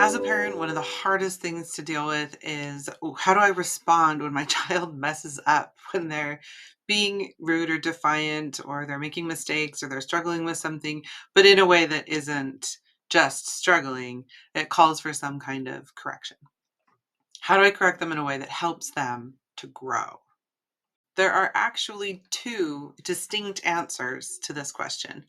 As a parent, one of the hardest things to deal with is how do I respond when my child messes up, when they're being rude or defiant, or they're making mistakes, or they're struggling with something, but in a way that isn't just struggling, it calls for some kind of correction. How do I correct them in a way that helps them to grow? There are actually two distinct answers to this question,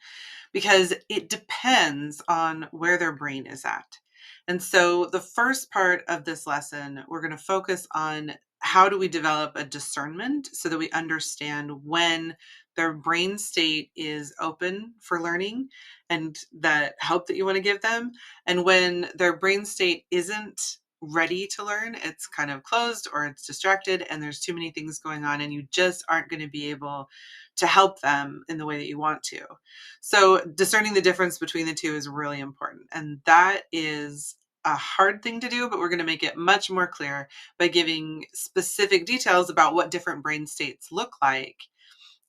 because it depends on where their brain is at. And so the first part of this lesson, we're going to focus on how do we develop a discernment so that we understand when their brain state is open for learning and that help that you want to give them, and when their brain state isn't ready to learn, it's kind of closed or it's distracted and there's too many things going on and you just aren't going to be able to help them in the way that you want to. So discerning the difference between the two is really important. And that is a hard thing to do, but we're going to make it much more clear by giving specific details about what different brain states look like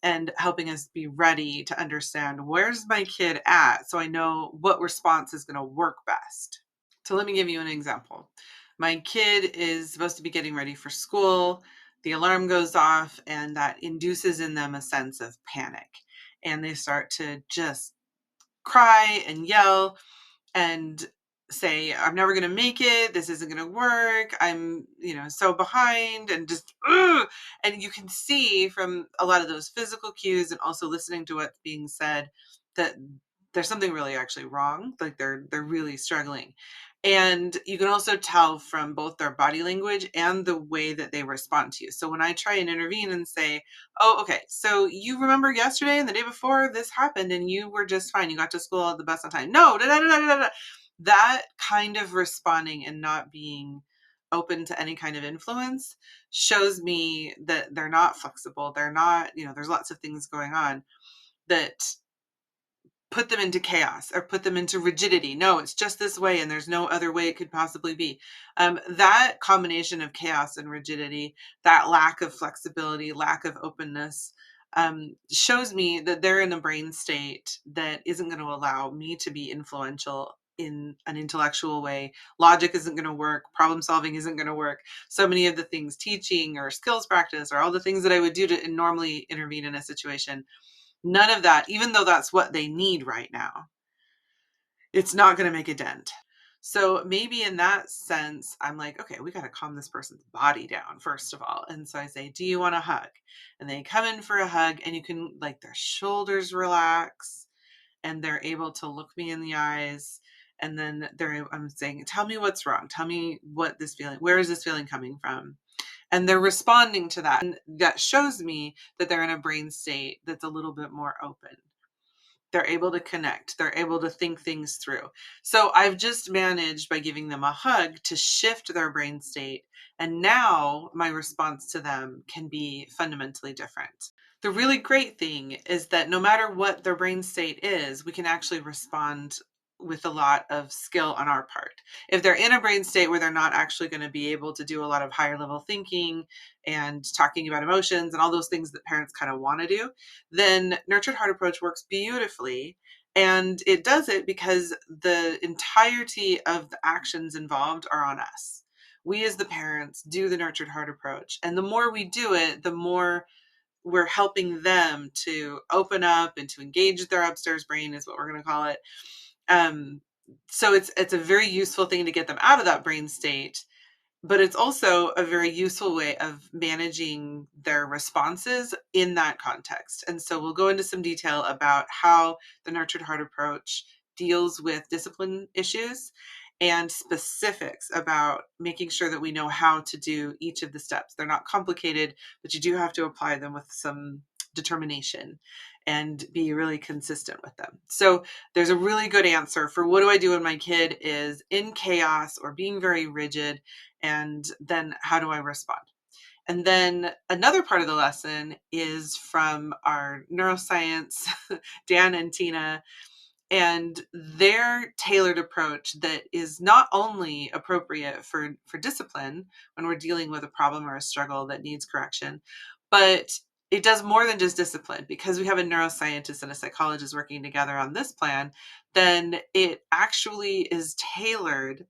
and helping us be ready to understand where's my kid at so I know what response is going to work best. So let me give you an example. My kid is supposed to be getting ready for school. The alarm goes off, and that induces in them a sense of panic. And they start to just cry and yell and say, I'm never going to make it. This isn't going to work. I'm, so behind and just, ugh. And you can see from a lot of those physical cues and also listening to what's being said that there's something really actually wrong. Like they're really struggling. And you can also tell from both their body language and the way that they respond to you. So when I try and intervene and say, oh, okay, so you remember yesterday and the day before this happened and you were just fine. You got to school at the best of time. No, that kind of responding and not being open to any kind of influence shows me that they're not flexible. They're not, there's lots of things going on that put them into chaos or put them into rigidity. No, it's just this way and there's no other way it could possibly be. That combination of chaos and rigidity, that lack of flexibility, lack of openness, shows me that they're in a brain state that isn't going to allow me to be influential in an intellectual way. Logic isn't going to work. Problem solving isn't going to work. So many of the things, teaching or skills practice or all the things that I would do to normally intervene in a situation, none of that, even though that's what they need right now, it's not going to make a dent. So maybe in that sense, I'm like, okay, we got to calm this person's body down, first of all. And so I say, do you want a hug? And they come in for a hug and you can, like, their shoulders relax and they're able to look me in the eyes. And then I'm saying, tell me what's wrong. Tell me where is this feeling coming from? And they're responding to that. And that shows me that they're in a brain state that's a little bit more open. They're able to connect. They're able to think things through. So I've just managed by giving them a hug to shift their brain state. And now my response to them can be fundamentally different. The really great thing is that no matter what their brain state is, we can actually respond with a lot of skill on our part. If they're in a brain state where they're not actually going to be able to do a lot of higher level thinking and talking about emotions and all those things that parents kind of want to do, then nurtured heart approach works beautifully. And it does it because the entirety of the actions involved are on us. We as the parents do the nurtured heart approach. And the more we do it, the more we're helping them to open up and to engage their upstairs brain is what we're going to call it. So it's a very useful thing to get them out of that brain state, but it's also a very useful way of managing their responses in that context. And so we'll go into some detail about how the nurtured heart approach deals with discipline issues and specifics about making sure that we know how to do each of the steps. They're not complicated, but you do have to apply them with some determination and be really consistent with them. So there's a really good answer for what do I do when my kid is in chaos or being very rigid, and then how do I respond? And then another part of the lesson is from our neuroscience, Dan and Tina, and their tailored approach that is not only appropriate for discipline when we're dealing with a problem or a struggle that needs correction, but it does more than just discipline. Because we have a neuroscientist and a psychologist working together on this plan, then it actually is tailored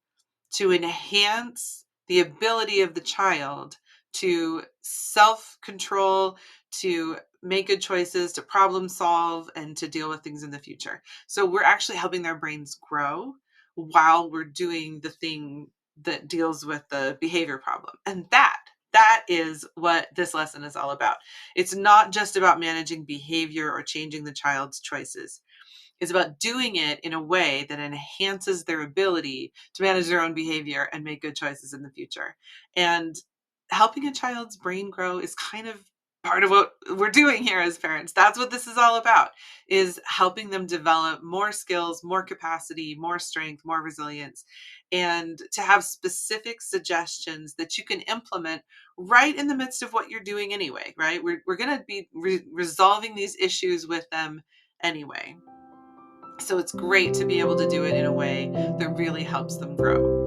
to enhance the ability of the child to self-control, to make good choices, to problem solve, and to deal with things in the future. So we're actually helping their brains grow while we're doing the thing that deals with the behavior problem. And that is what this lesson is all about. It's not just about managing behavior or changing the child's choices. It's about doing it in a way that enhances their ability to manage their own behavior and make good choices in the future. And helping a child's brain grow is kind of part of what we're doing here as parents. That's what this is all about, is helping them develop more skills, more capacity, more strength, more resilience, and to have specific suggestions that you can implement right in the midst of what you're doing anyway, right? We're going to be resolving these issues with them anyway. So it's great to be able to do it in a way that really helps them grow.